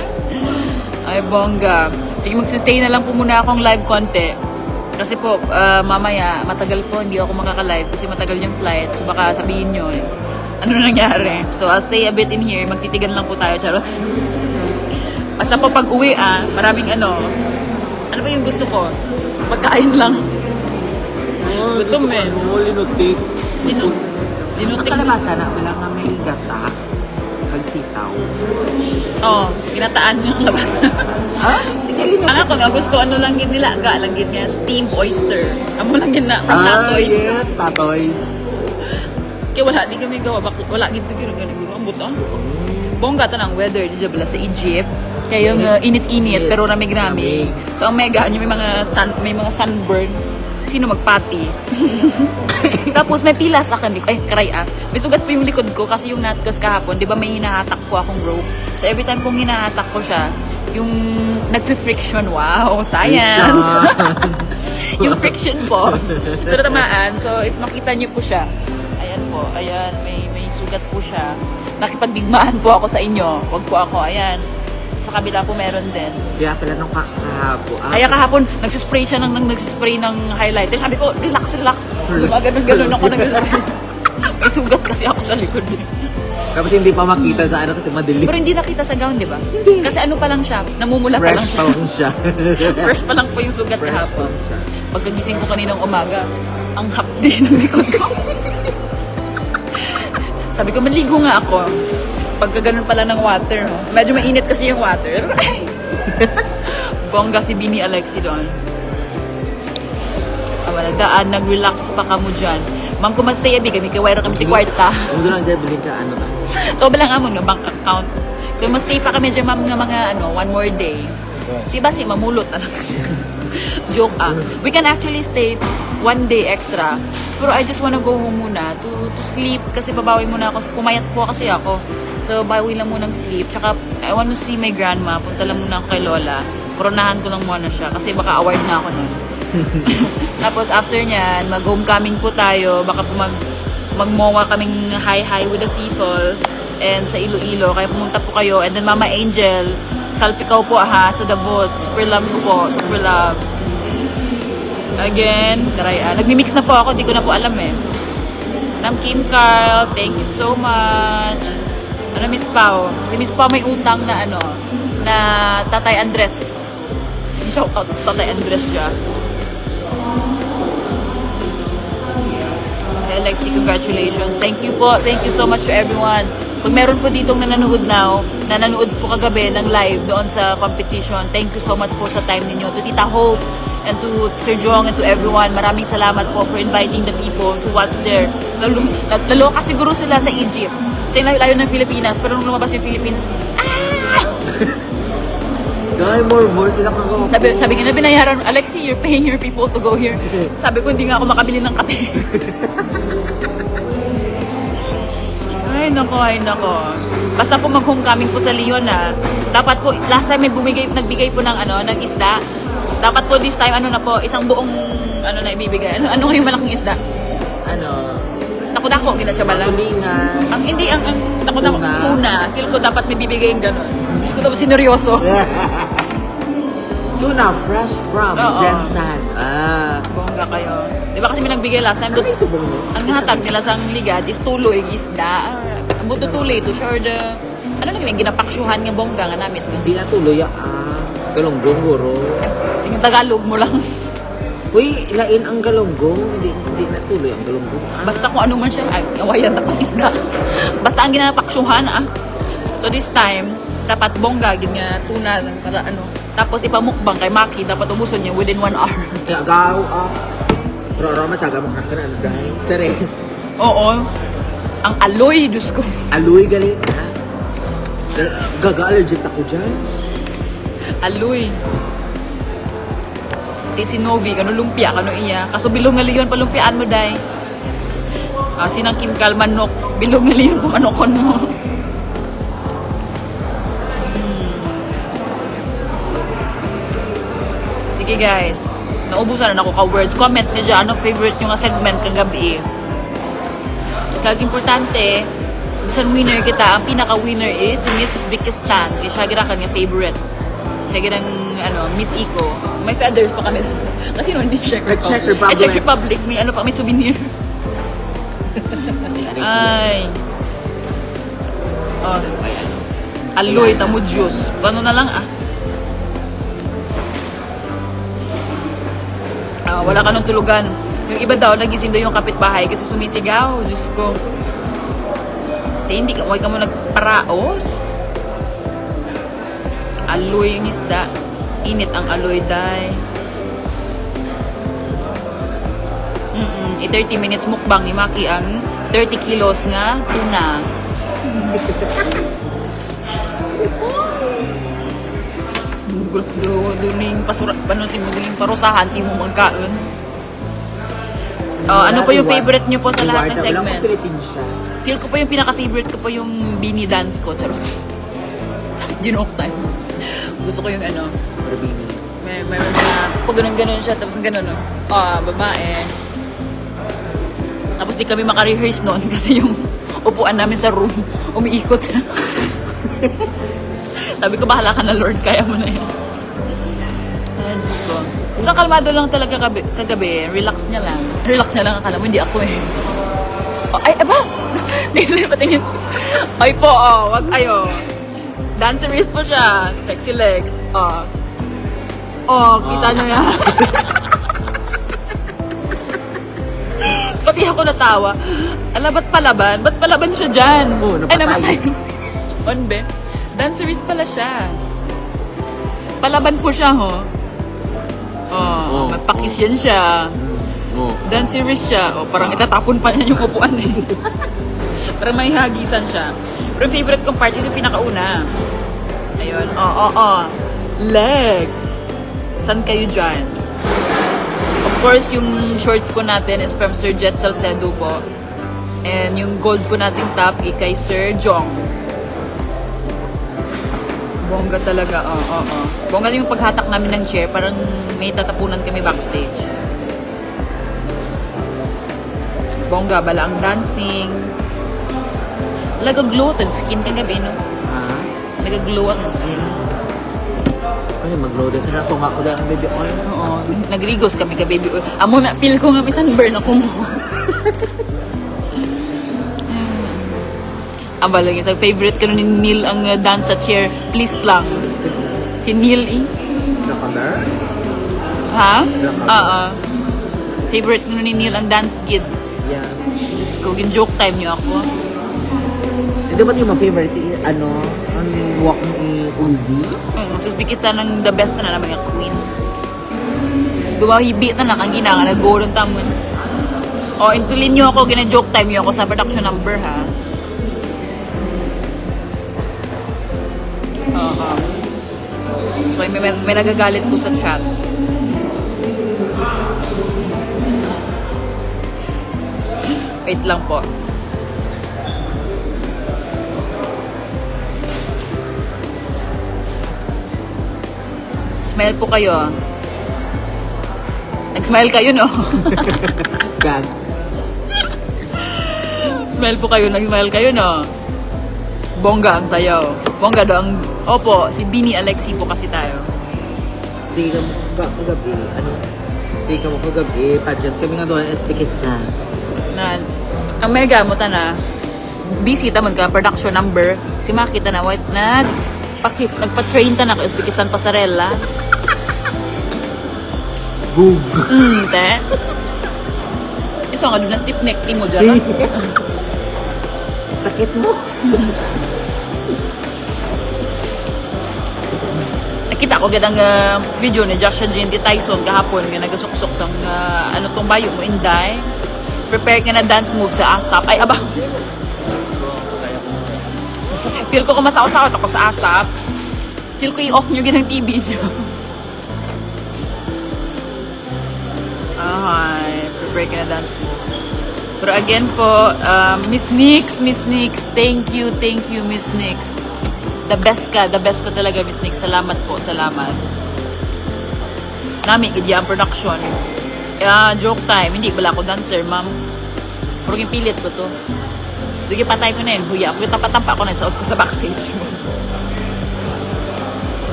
Speaker 2: Ay, bongga. Sige, magsistay na lang po muna akong live konti. Kasi po, mamaya, matagal po, hindi ako makaka-live kasi matagal yung flight. So baka sabihin nyo ano nangyari. So I'll stay a bit in here. Magtitigan lang po tayo, charot. Basta po pag uwi, maraming ano ba yung gusto ko? Pagkain lang. Gutom eh.
Speaker 4: Linutik.
Speaker 2: Linutik.
Speaker 4: Ang kalabasa na, wala nga may gata. Pagsitaw.
Speaker 2: Ginataan yung labas. Ang ako nga gusto, lang gid nila, lang gid niya, steamed oyster. Amo lang gid na, tatoys.
Speaker 4: Yes, tatoys.
Speaker 2: Kaya wala, di kami gawa, bakit wala gid gano'n ang buton. Bongga to ng weather, di ba sa Egypt. Kaya yung init-init, pero ramig-ramig. So ang mega, may mga sunburn. Sino magpati? Tapos may pila sa akin, may sugat po yung likod ko kasi yung natkos kahapon, di ba may hinahatak po akong rope. So every time pong hinahatak ko siya, yung nagfi-friction, wow, science! Yung friction po. So natamaan, so if makita niyo po siya, ayan, may sugat po siya. Nakipagdigmaan po ako sa inyo, wag po ako, ayan. Sa kabila po meron din.
Speaker 4: Kaya pala nung kahapon.
Speaker 2: Kaya kahapon, nagsispray siya nagsispray ng highlighter. Sabi ko, relax. Ganun ako nagsispray. May sugat kasi ako sa likod.
Speaker 4: Tapos hindi pa makita sa kasi madilim.
Speaker 2: Pero hindi nakita sa gown, di ba? Kasi ano pa lang siya, namumula pa lang
Speaker 4: Fresh
Speaker 2: siya.
Speaker 4: pa lang siya.
Speaker 2: Fresh pa lang po yung sugat
Speaker 4: Fresh
Speaker 2: kahapon.
Speaker 4: pa lang siya.
Speaker 2: Pagkagising ko kaninang umaga, ang hapdi ng likod ko. Sabi ko, maligo nga ako. Pagka ganun pala ng water, medyo mainit kasi yung water. Bongga si Bini Alexi doon. Wala daan, nag-relax pa ka mo dyan. Ma'am, kumastay abi kami, kawira kami ti kwarta.
Speaker 4: Kung doon lang dyan, bilhin ka ta.
Speaker 2: Toba lang amon nga bank account. Kumastay pa kami dyan, ma'am, nga mga one more day. Diba si mamulot na lang. Joke We can actually stay one day extra. Pero I just wanna go home muna to sleep kasi babawi muna ako. Pumayat po kasi ako. So, bawi lang munang sleep. Tsaka, I want to see my grandma. Punta lang muna ako kay Lola. Koronahan ko lang muna siya kasi baka award na ako nun. Tapos, after nyan, mag-homecoming po tayo. Baka po magmowa kaming hi-hi with the people. And sa Iloilo. Kaya pumunta po kayo. And then, Mama Angel, salpikaw po sa Dabot. Super love ko po. Super love. Again, nagmi-mix na po ako. Di ko na po alam Nam Kim Carl, thank you so much. Miss Pao? Si Miss Pao may utang na na Tatay Andres. Shout out sa Tatay Andres siya. Hey, Lexi, congratulations. Thank you po. Thank you so much to everyone. Pag meron po ditong nanonood po kagabi ng live doon sa competition, thank you so much po sa time ninyo. To Tita Hope and to Sir Jong and to everyone, maraming salamat po for inviting the people to watch there. Naloka siguro sila sa Egypt. Kasi layo ng Pilipinas, pero nung lumabas yung Philippines,
Speaker 4: Guy, more sila kang
Speaker 2: sabi nga na binayaran, Alexi, you're paying your people to go here. Sabi ko, hindi nga ako makabili ng kape. Ay, Ay, nako, ay, nako. Basta po mag-homecoming po sa Leon, dapat po, last time may nagbigay po ng, ng isda. Dapat po this time, isang buong, na ibibigay. Ano yung malaking isda? Dako-dako, gina siya bala.
Speaker 4: Tulingan.
Speaker 2: Ang dako-dako, tuna. Feel ko dapat may bibigay yung gano'n. Diyos ko dapat sineryoso.
Speaker 4: Tuna, fresh from
Speaker 2: Oo.
Speaker 4: Jensan.
Speaker 2: Bongga kayo. Di ba kasi may nagbigay last time?
Speaker 4: Ano yung subong mo?
Speaker 2: Ang hatag nila sa ligad is tuloy, isda. Ang buto tuloy, to sure the... Ano lang yung ginapaksyohan nga bongga nga namin.
Speaker 4: Hindi na tuloy galonggong guro.
Speaker 2: Yung Tagalog mo lang.
Speaker 4: Uy, lain ang galonggong. Hindi na tuloy ang galonggong.
Speaker 2: Basta kung ano man siya, awayan na pang isda. Basta ang ginapaksyohan, So this time, dapat bongga, nga tuna, para Tapos ipamukbang kay Maki, dapat ubuson niya within 1 hour.
Speaker 4: Kaya agaw, Roro, matyaga mo ka na, dahil. Chares.
Speaker 2: Oo. Ang aloy, Diyos ko.
Speaker 4: Aloy galing, ha? Gaga-allergic ako dyan.
Speaker 2: Aloy. Ti si Novi, kano lumpia, kano iya. Kaso bilong nga liyon, palumpiaan mo, day. Sinangkin kal manok, bilong nga liyon, pamanokon mo. Sige guys, naubusan na ako ka-words. Comment niyo dyan, anong favorite nyo nga segment kagabi. Kag-importante, bisan winner kita, ang pinaka-winner is si Miss Uzbekistan. Kaya siya gira ka nga favorite. Siya gira Miss Iko. May feathers pa kami. Kasi hindi Czech Republic.
Speaker 4: Czech Republic.
Speaker 2: Czech Republic, may souvenir. Ay. Oh. Aloy, tamo juice. Ano na lang wala ka nung tulugan. Yung iba daw, nagising daw yung kapitbahay kasi sumisigaw. Diyos ko. Hindi ka mo nagparaos. Aloy yung isda. Init ang aloy, day. 30 minutes mukbang ni Maki ang 30 kilos nga tuna. Duling pasura, panutin mo, duling parusahan, di mo magkaon. Ano pa yung favorite nyo po sa lahat ng segment? Feel ko pa yung pinaka-favorite ko pa yung Bini dance ko. Charot. Ginook time. Gusto ko yung may pag ganun-ganun siya, tapos ganun, babae. Tapos di kami maka-rehearse noon kasi yung upuan namin sa room, umiikot. Sabi ko, bahala ka na Lord, kaya mo na yan. Ay, Diyos ko. Isang kalmado lang talaga kagabi, relax niya lang. Relax niya lang, akala mo, hindi ako eh. Ay, aba! Tingnan, patingin. Ay po, wag ayo. Dancerist po siya, sexy legs. Kita nyo yan. Pati ako natawa. Ala, ba't palaban? Ba't palaban siya dyan?
Speaker 4: Napatay.
Speaker 2: Ay, namatay. Onbe? Dancerist pala siya. Palaban po siya, magpakis yan siya. Dancerist siya. Parang itatapon pa niya yung upuan eh. Parang may hagisan siya. Pero favorite kong part is yung pinakauna. Ayun. Legs. San kayo dyan? Of course, yung shorts po natin is from Sir Jet Salcedo po. And yung gold po nating top kay Sir Jong. Bongga talaga, Bongga yung paghatak namin ng chair, parang may tatapunan kami backstage. Bongga, bala ang dancing. Nag-glow ang skin kagabi, no? Nag-glow ang skin.
Speaker 4: Ano, mag-load ka na. Tunga ko lang ang baby oil.
Speaker 2: Oo, nagrigos kami ka baby oil. Amo na, feel ko nga may sunburn ako mo. Abala yung favorite ko ni Neil ang dance sa chair. Please lang. Si Neil
Speaker 4: Nakalar?
Speaker 2: Ha? Favorite ko ni Neil ang dance gid.
Speaker 4: Yes.
Speaker 2: Diyos ko, gin-joke time niyo ako.
Speaker 4: Di ba yung mga favorite, ang walk ni Uzi?
Speaker 2: Sa Uzbekistan, ang the best na naman yung queen. Duwahibit na kang ginanga, nag-go rin tamon. Intulin niyo ako, gina-joke time niyo ako sa production number, ha? So, may nagagalit po sa chat. Wait lang po. Smile po kayo. Nag-smile kayo, no?
Speaker 4: Gag.
Speaker 2: Smile po kayo, nag-smile kayo, no? Bongga ang sayaw. Bongga daw ang... Opo, si Bini Alexi po kasi tayo.
Speaker 4: Sige ka mo kagabi, sige ka mo kagabi, pageant kami nga doon, SPKs na.
Speaker 2: Ang may gamutan na, busy taman ka, production number, si Makita na, nagpa-train ta na ka, Uzbekistan Pasarela.
Speaker 4: Boom!
Speaker 2: Te. Iso nga doon na stiff neck, mo dyan.
Speaker 4: Sakit mo?
Speaker 2: Nakita ko gandang video ni Joshua Ginty Tyson kahapon nga nagasuksok sang ano tong bayo mo, Inday. Prepare ka na dance move sa ASAP. Ay, aba. Feel ko kumasakot-sakot ako sa ASAP. Feel ko i-off nyo ginang TV nyo. Ay, prepare ka na dance move. Pero again po, Miss Nix, thank you, Miss Nix. The best ka talaga, Miss Nix. Salamat po, salamat. Nami, gidya ang production. Joke time, hindi pala ako dancer, ma'am. Pero pilit ko to. Dugi patay ko na yun, huya. Ako tapatampa ko na sa ko sa backstage.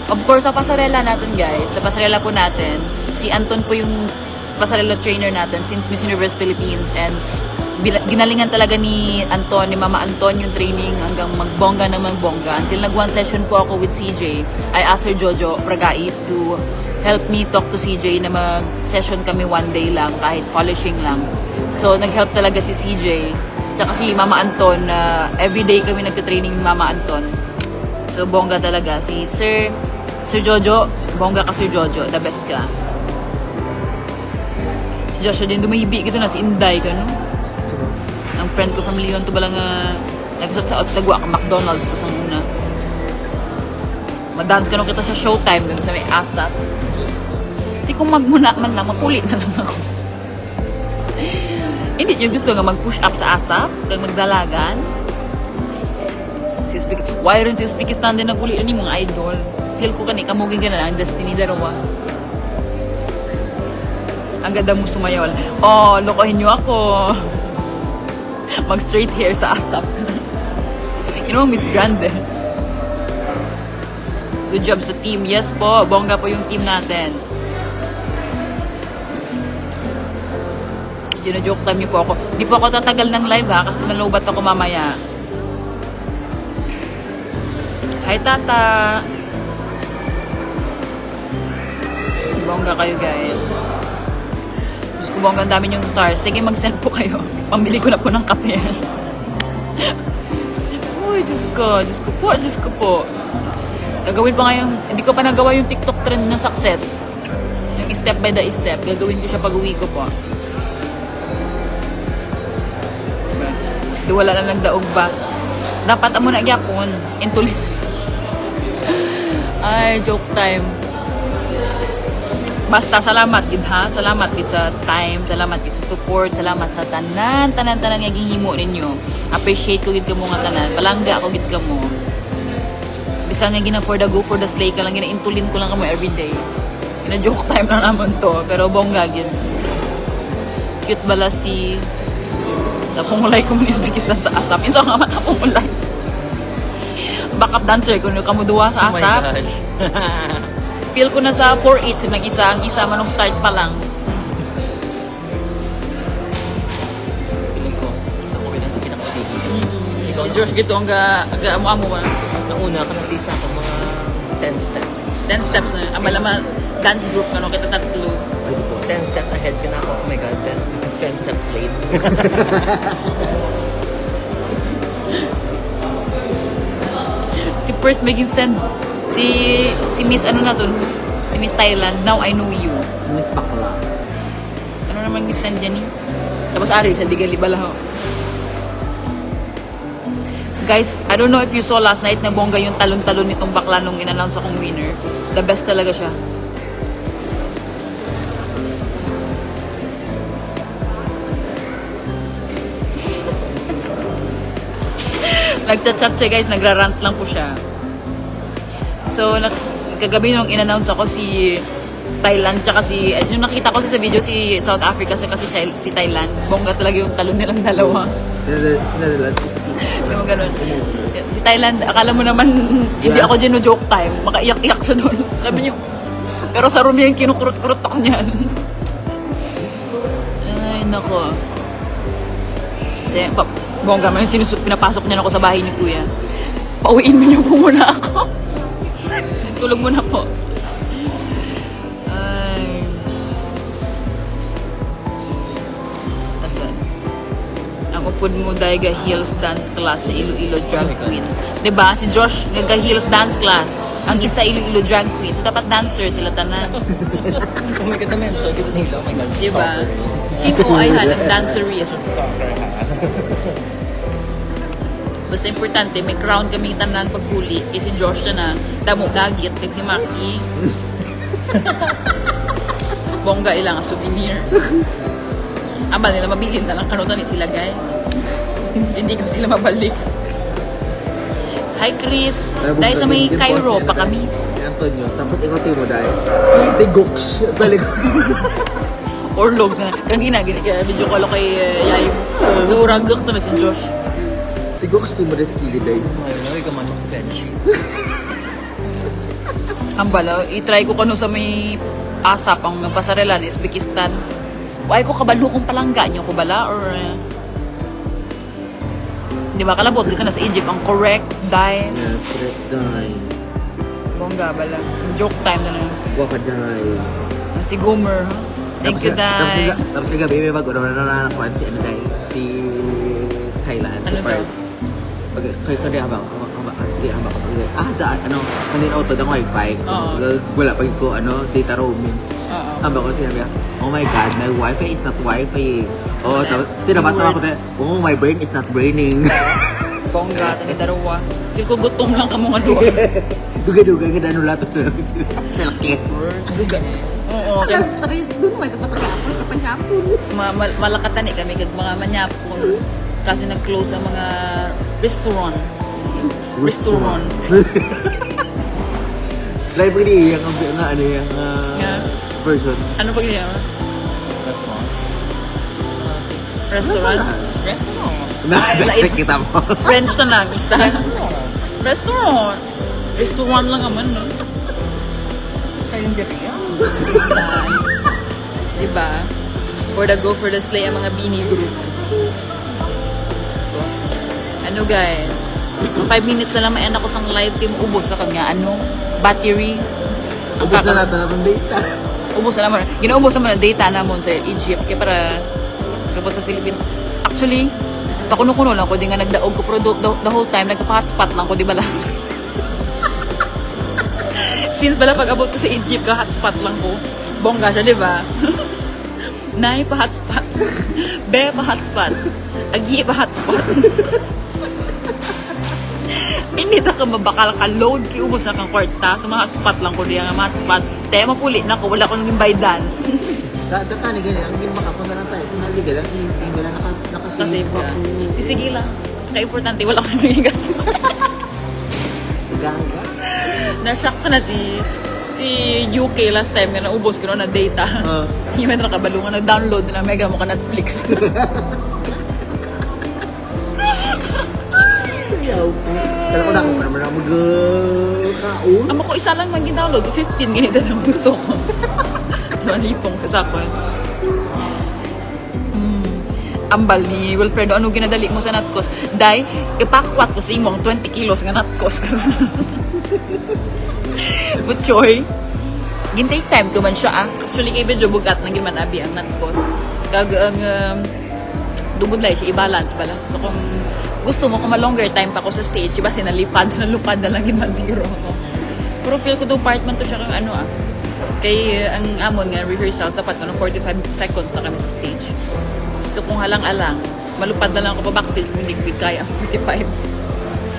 Speaker 2: Of course, sa pasarela natin, guys. Sa pasarela po natin, si Anton po yung pasarela trainer natin since Miss Universe Philippines, and ginalingan talaga ni Anton, ni Mama Anton yung training hanggang magbongga na magbongga. Until nag-one session po ako with CJ, I asked Sir Jojo Pragais to help me talk to CJ na mag-session kami one day lang, kahit polishing lang. So, nag-help talaga si CJ. Tsaka si Mama Anton, everyday kami nagtitraining ni Mama Anton. So, bongga talaga. Si Sir Jojo, bongga ka Sir Jojo, the best ka. Si Joshua din, dumahibi gitu na, si Inday ka, no? Ang friend ko from Leon to balang nagsusot sa tagwa ka McDonald's to sa una. Madance ka nung kita sa showtime dun sa may ASAP. Hindi kung magmuna man lang, mapulit na lang ako. Hindi nyo gusto nga mag-push up sa ASAP kag magdalagan. Why rin si Uzbekistan din naguli ni mga idol. Feel ko kani kamugin ka na ang destiny darawa. Ang ganda mo sumayaw. Oh, lokohin nyo ako. Mag-straight hair sa ASAP. You know, Miss Grande. Good job sa team. Yes po, bongga po yung team natin. Gina-joke time niyo po ako. Di po ako tatagal ng live ha, kasi malubat ako mamaya. Hi Tata! Bongga kayo guys. Diyos ko bongga, ang dami niyong stars. Sige, mag-send po kayo. Pambili ko na po ng kape. Uy, Diyos ko po. Gagawin pa ngayon, hindi ko pa nagawa yung TikTok trend na success. Yung step by the step. Gagawin ko siya pag uwi ko po. Di wala na nagdaog ba? Dapat amo na gyapon. Intulit. Ay, joke time. Basta salamat gid ha. Salamat gid sa time, salamat gid sa support, salamat sa tanan nga gihimo ninyo. Appreciate ko gid kamo nga tanan. Palangga ako gid kamo. Bisan nga gina for the go for the slay ka lang, ginaintulin ko lang kamo everyday. Gina-joke time lang naman to, pero bongga gid. Cute bala si napungulay ko mo ni Uzbekistan sa ASAP. Inso nga matapungulay. Backup dancer ko nung kamuduwa sa ASAP. Oh my gosh. Feel ko na sa 4-8 silang isa. Ang isa manong start pa lang.
Speaker 3: Feeling ko, ako bilang sa pinaka-TV.
Speaker 2: Si Josh gito ang amo ba?
Speaker 3: Nauna ka nasisa ko mga 10 steps.
Speaker 2: 10 steps na. Amal-amal dance group ka no? Kita tatlo.
Speaker 3: 10 steps ahead ka na ako. Oh my God, 10 steps late.
Speaker 2: Si Perth making send. Si Miss ano na dun? Si Miss Thailand. Now I know you.
Speaker 4: Si Miss Bakla.
Speaker 2: Ano naman ni-send yan eh? Tapos ari siya, di galibala ho. Guys, I don't know if you saw last night na bongga yung talon-talon nitong bakla nung in-announce akong winner. The best talaga siya. Nagchat-chat siya guys, nagrarant lang po siya. So, kagabi nung in-announce ako si Thailand, tsaka yung nakita ko sa video si South Africa, saka si Thailand. Bongga talaga yung talon nilang dalawa. Yung ganun. Si Thailand, akala mo naman, hindi ako gino-joke time. Makaiyak-iyak siya doon. Sabi niyo, pero sa room yung kinukurot-kurot ako niyan. Ay, nako. Bongga, may pinapasok niya ako sa bahay ni Kuya. Pauwiin mo niyo po muna ako. Tulog muna po. Ay. Tagal. Ang upod mo dahil ga-heels dance class sa Iloilo Drag Queen. Diba? Si Josh nag-heels dance class. Ang isa Iloilo Drag Queen. So, dapat dancer sila tanan.
Speaker 4: Oh my God, naman. So, oh my God.
Speaker 2: Diba? Sino ay halang dancerist. Basta importante, may crown kami tanan pagkuli. Kasi si Josh na damo gagit. Kaya si Maki. Bongga ilang souvenir. Aba nila, mabilin na lang kanutan ni sila, guys. Hindi ko sila mabalik. Hi, Chris. Dahil sa may Cairo pa kami.
Speaker 4: Antonio, tapos ikotin mo dahil. Tigoks sa likod.
Speaker 2: Orlog na. Kaya video call ako kay Yayo. Uragak na si Josh.
Speaker 4: Tigoks mo dahil sa kilid dahil.
Speaker 5: Ay, kamanok sa bedsheet.
Speaker 2: Ang bala, i-try ko kano sa may asap ang pasarelan, Uzbekistan. Why ko kabalo kung palangga nyo ko bala? Or di ba kalabot, di ka na sa Egypt, ang correct dye.
Speaker 4: Yes, correct dahil.
Speaker 2: Bongga bala. Joke time na lang.
Speaker 4: Waka dahil.
Speaker 2: Si Gomer, ha? Thank you, Dai.
Speaker 4: Tapos kagabi may bago na nakakuan si ano dahil. Si Thailand.
Speaker 2: Ano daw?
Speaker 4: Kayo di habang kanina auto ng wifi.
Speaker 2: Oo.
Speaker 4: Wala pa ko data roaming.
Speaker 2: Oo.
Speaker 4: Habang ko sinabi, oh my God, my wifi is not wifi. Oh, tapos sinabat-tawa ko tayo, oh, my brain is not braining.
Speaker 2: Bongga, tani darawa. Feel ko gutom lang ka mga duwa.
Speaker 4: Duga-duga, ganda lato na namin sila. Selakit.
Speaker 2: Duga. Oo, kaya
Speaker 4: Stress dun, may kapatanyapon.
Speaker 2: malakatan kami kag mga manyapon. Kasi nag-close ang mga restaurant.
Speaker 4: Live ini yang
Speaker 2: Yeah.
Speaker 4: version.
Speaker 2: Ano pa ganyan? Restaurant?
Speaker 4: Live kita mo.
Speaker 2: French na lang, isa. Restaurant. Restaurant lang naman, no?
Speaker 5: Kayong gabi yan.
Speaker 2: Diba? For the slay ang mga Bini group. Gusto. Ano guys? 5 minutes na lang may anak ko sang live team. Ubos na kanya. Battery.
Speaker 4: Ubus na natin natong data.
Speaker 2: Ubos na naman. Ginaubos naman ang data namon sa Egypt. Kaya para kapag sa Philippines. Actually, pakuno-kuno lang ko. Di nga nagdaog ko. Pero the whole time, nagpa-hotspot lang ko. Di ba lang? Since pala pag-abot ko sa Egypt, ka-hotspot lang ko. Bongga siya, di ba? Nay, pa-hotspot. Be, pa-hotspot. Agi, pa-hotspot. Hindi na ka mabakal ka load kiubos na kang kwarta sa mga hotspot lang ko diya nga mga hotspot. Tayo mapuli na ko, wala ko nang baydan.
Speaker 4: Datani ganyan, ang makapunta lang tayo. Sinaliga lang, ising nila
Speaker 2: Kasi
Speaker 4: nakasave
Speaker 2: pa.
Speaker 4: ka.
Speaker 2: Sige lang. Kaya-importante, wala ko nang gasto.
Speaker 4: Ganga.
Speaker 2: Na-shock ko na si UK last time nga naubos ko na data. Yung may nakabalungan, nag-download na mega mo ka Netflix.
Speaker 4: Kala ko na ako para mag-kaon.
Speaker 2: Amo ko isa lang mag-download, 15 ganito lang gusto ko. Manipong kasapan. Ambal ni Wilfredo, ano ginadali mo sa natkos? Dai, ipakwat ko sa imong 20 kilos nga natkos. But choy, gintay time ko man siya Actually, kay medyo bugat na ginaman abi ang natkos. Kag ang dugod lang siya, i-balance pala. So kung gusto mo, kung ma-longer time pa ako sa stage, iba sinalipad na lang ginaman siguro ako. Pero feel ko do part man to siya kang kay ang amon nga rehearsal, tapat ko ng 45 seconds na kami sa stage. So kung halang-alang, malupad na lang ako pa backstage kung hindi ko kaya ang 45.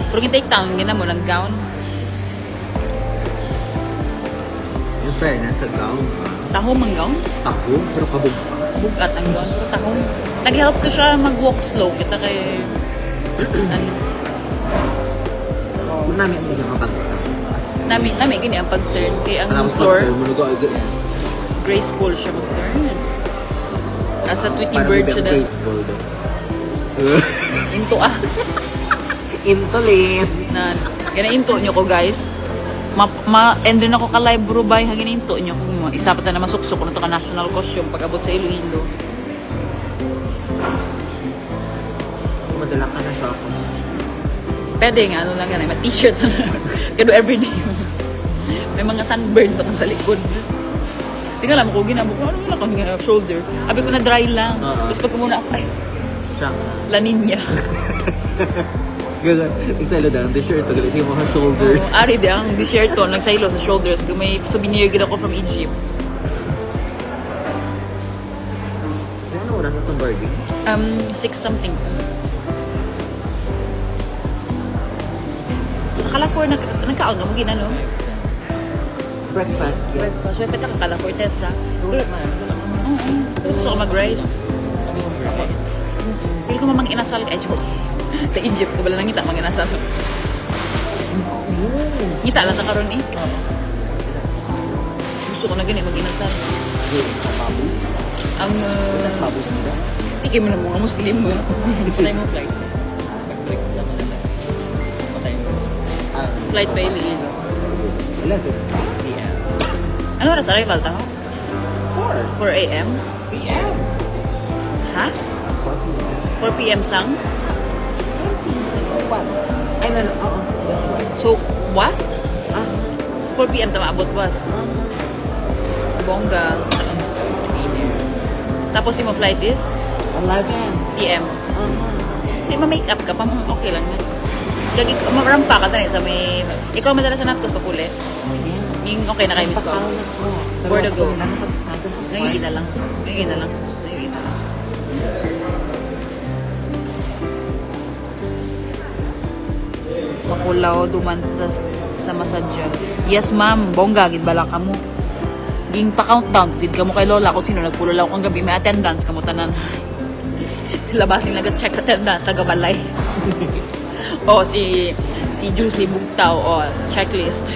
Speaker 2: Pero yung take down, gina mo ng gown.
Speaker 4: In fairness, sa gown.
Speaker 2: Tahom ang gown.
Speaker 4: Ako, pero kabog.
Speaker 2: Bugat ang gown. Pero tahom. Nag-help to siya mag-walk slow. Kita kay...
Speaker 4: Kung namin hindi siya kabagsak.
Speaker 2: Nami gini ang pag-turn. Kaya ang
Speaker 4: Tapos
Speaker 2: floor,
Speaker 4: pag mo
Speaker 2: graceful siya mag-turn. Asa Tweety
Speaker 4: parang
Speaker 2: Bird
Speaker 4: bibang
Speaker 2: siya na.
Speaker 4: graceful daw.
Speaker 2: Into
Speaker 4: Intolin.
Speaker 2: na gina-into nyo ko guys. Ma-end rin ako ka-live bro bay. Gina-into nyo ko. Isa pa na masuksok ko na to ka national costume pag-abot sa Iloilo.
Speaker 4: Madala ka na siya ako.
Speaker 2: Pwede nga, ano lang ganun. May t-shirt na lang. Kaya do everyday. May mga sunburn pa sa likod. Hindi ka alam ko, ginabo ko. Ano mo lang nga shoulder? Abi ko na dry lang. Tapos pag muna ako, ay,
Speaker 4: Siya.
Speaker 2: La Nina.
Speaker 4: Gagan. Igsalo na. The shirt. Tagal sige mga shoulders.
Speaker 2: Ari di ang t-shirt to, nagsaylo sa shoulders. Kung may souvenir gina ko from Egypt.
Speaker 4: Ano oras na itong birthday?
Speaker 2: 6 something. Akala ko nagkaon ka mo ginano.
Speaker 4: Breakfast, yes.
Speaker 2: So, peta ka kala ko Tessa. Gusto ko mag-rice. Pili ko mamang inasal ka. Joke. Sa Egypt, kabala nang ngita mang inasal. Ngita lang ka karon eh. Gusto ko na gani mag-inasal. Ang tikim mo na mga Muslim mo.
Speaker 5: Patay mo flights. Pag-break sa Manila. Patay mo.
Speaker 2: Flight pa Iloilo.
Speaker 4: 11 p.m.
Speaker 2: Ano oras arrival ta?
Speaker 4: 4
Speaker 2: 4 a.m.
Speaker 4: p.m.
Speaker 2: Ha? 4 p.m. sang?
Speaker 4: Ay, oo.
Speaker 2: So, was?
Speaker 4: Ah,
Speaker 2: 4 p.m. ta maabot was. Bongga. Tapos yung flight is
Speaker 4: 11.
Speaker 2: PM. Hindi ma-make up ka pa, okay lang na. Lagi ka, marampa ka tayo sa may... Ikaw madala sa natkos papuli. Yung okay na kayo, Miss Pao. For the go. Ngayon na lang. Ngayon na lang. Ngayon na lang. Pakulaw, dumanta sa masadya. Yes, ma'am. Bongga, gid bala ka mo. Ging pa-countdown, gid ka mo kay Lola kung sino nagpululaw kung gabi. May attendance ka mo tanan. Sila ba sila nag-check attendance, taga-balay. O, si Juicy Bugtaw, o, checklist.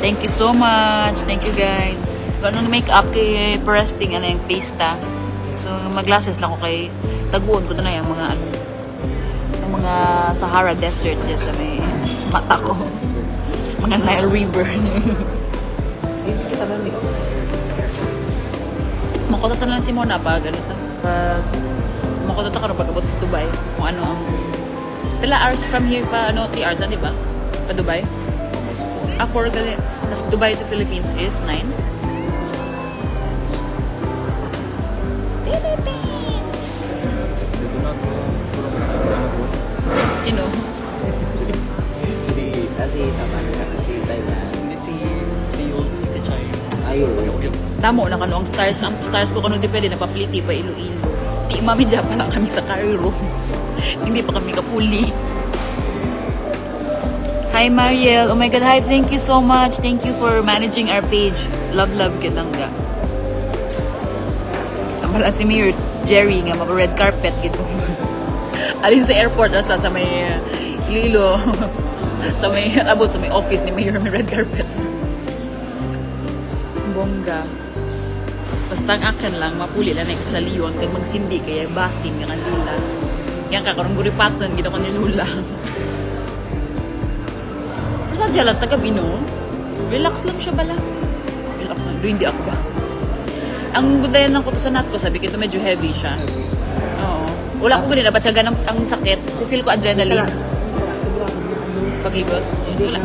Speaker 2: Thank you so much. Thank you, guys. Ganun make-up kay Presting, ano yung Pista. So, mag-glasses lang ko kay taguon ko na yung mga, ano, yung mga Sahara Desert dyan sa may mata ko. Mga Nile River.
Speaker 4: Hindi kita ba make-up?
Speaker 2: Makotata na lang si Mona pag ano ta. Pag makotata ka rin pag abot sa Dubai. Kung ano ang... Pila hours from here pa, ano, 3 hours na, di ba? Pa Dubai? 4 gali. Tapos Dubai to Philippines is 9. Philippines! Sino?
Speaker 4: Kasi sama na kasi Thailand.
Speaker 5: Hindi si Yulsi, si Chay.
Speaker 4: Ayun.
Speaker 2: Tamo na kano ang stars ko kano depende na papliti pa Iloilo. Ti mami pa lang kami sa Cairo. Hindi pa kami kapuli. Hi Mariel. Oh my god, hi. Thank you so much. Thank you for managing our page. Love kitangga. Ang bala si Mayor Jerry nga mag red carpet gito. Alin sa airport hasta sa may Iloilo. Sa may abot sa may office ni Mayor may red carpet. Bongga. Basta ang akin lang, mapuli lang na sa liyon, kag magsindi, kaya basing, nga kandila. Yan kakarong guripatan, gina ko ni Lula. Pero sa dyan lang, taga-bino, relax lang siya bala. Relax lang, doon hindi ako ba. Ang budayan lang ko to sa nat ko, sabi ko ito medyo heavy siya. Oo. Wala ko ganun, nabatsagan ang sakit. So feel ko adrenaline. Pag-igot. Wala.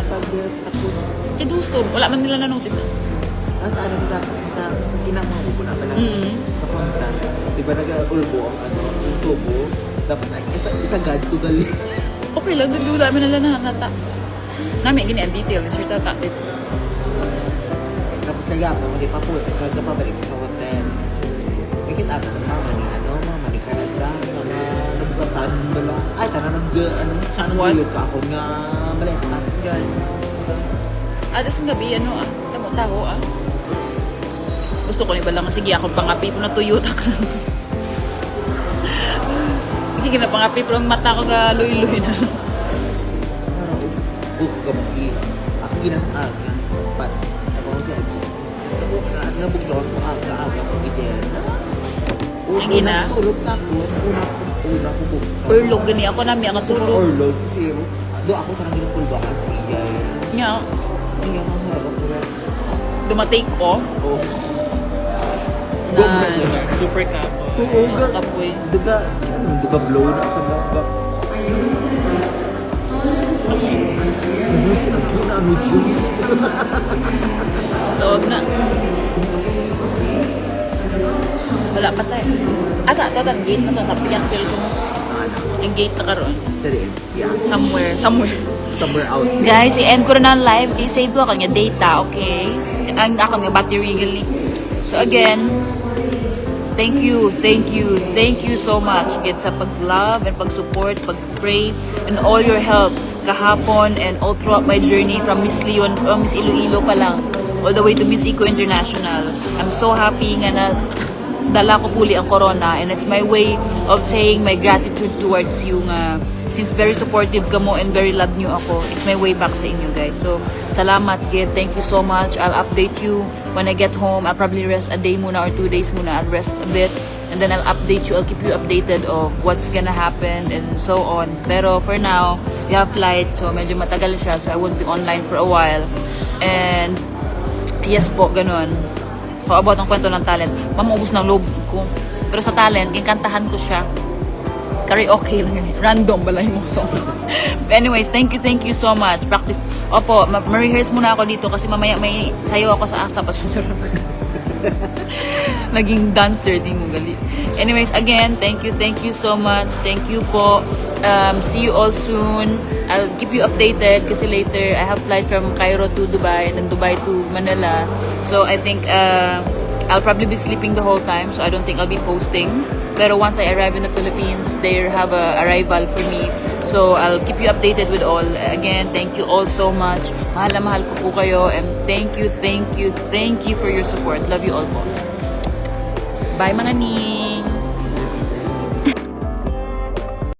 Speaker 2: Eh, gusto. Wala man nila na-notice.
Speaker 4: Sa ano kita sa kinamang ko na pala sa kontan. Di ba nag-ulbo ang ano, yung tubo. Dapat ay isa god to gali.
Speaker 2: Okay lang, doon dami nila na nata. Nami, gini ang detail. Sir tata dito.
Speaker 4: Tapos kagapa, magipapul. Kagapa balik sa hotel. Ikit ata sa mama ni ano, mama ni Canada, mga nabugatan bala. Ay, tanan ano, sana
Speaker 2: What?
Speaker 4: guyot ka ako nga baleta.
Speaker 2: Yan. Adas ng gabi, ano tamo-taho Gusto ko ni ba lang, sige ako pangapi po na tuyota ka. Sige na, pangapi pero ang mata ko ga luy-luy na.
Speaker 4: Gampi. Ako ginasaaga. Pat. Ako ko siya. Nabuglawan ko aga-aga ko gidean.
Speaker 2: Ang gina?
Speaker 4: Tulog sa ako. Una ko buglawan.
Speaker 2: Urlog gani ako nami ang tulog.
Speaker 4: Orlog. Zero. Do ako tarang ginapulbaan sa iyay.
Speaker 2: Nya,
Speaker 4: Ang yung mga halaga ko yan.
Speaker 2: dumatake off.
Speaker 4: Oh.
Speaker 2: Na,
Speaker 5: Super kapo.
Speaker 4: Oo,
Speaker 2: kapoy.
Speaker 4: Duga blow na sa laba. Ubus, ang kina, medyo.
Speaker 2: Tawag na. Wala pa tayo. Ata, ito ang gate na ito. Sabi yan, feel ko mo. Yung gate na karoon.
Speaker 4: Sorry, yeah.
Speaker 2: Somewhere.
Speaker 4: Somewhere out.
Speaker 2: Guys, i-end ko na ng live. Kaya save ko ako nga data, okay? Ang ako nga battery gali. So again, thank you so much again sa pag-love and pag-support, pag-pray, and all your help kahapon and all throughout my journey from Miss Leon, from Miss Iloilo pa lang, all the way to Miss Eco International. I'm so happy nga na dala ko puli ang corona, and it's my way of saying my gratitude towards you nga since very supportive ka mo and very love nyo ako, it's my way back sa inyo guys. So salamat gid, thank you so much. I'll update you when I get home. I'll probably rest a day muna or 2 days muna. I'll rest a bit and then I'll update you. I'll keep you updated of what's gonna happen and so on. Pero for now, we have flight, so medyo matagal siya, so I won't be online for a while. And yes po, ganun. So about ang kwento ng talent, mamuubos ng loob ko. Pero sa talent, kinkantahan ko siya. Karaoke lang yun. Random balay mo song. Anyways, thank you so much. Practice. Opo, ma-rehearse muna ako dito kasi mamaya may sayo ako sa asap at sarap. Naging dancer din mo gali. Anyways, again, thank you so much. Thank you po. See you all soon. I'll keep you updated kasi later I have flight from Cairo to Dubai and then Dubai to Manila. So I think I'll probably be sleeping the whole time, so I don't think I'll be posting. Pero once I arrive in the Philippines, they have a arrival for me. So I'll keep you updated with all. Again, thank you all so much. Mahal na mahal ko po kayo. And thank you for your support. Love you all po. Bye mga ni.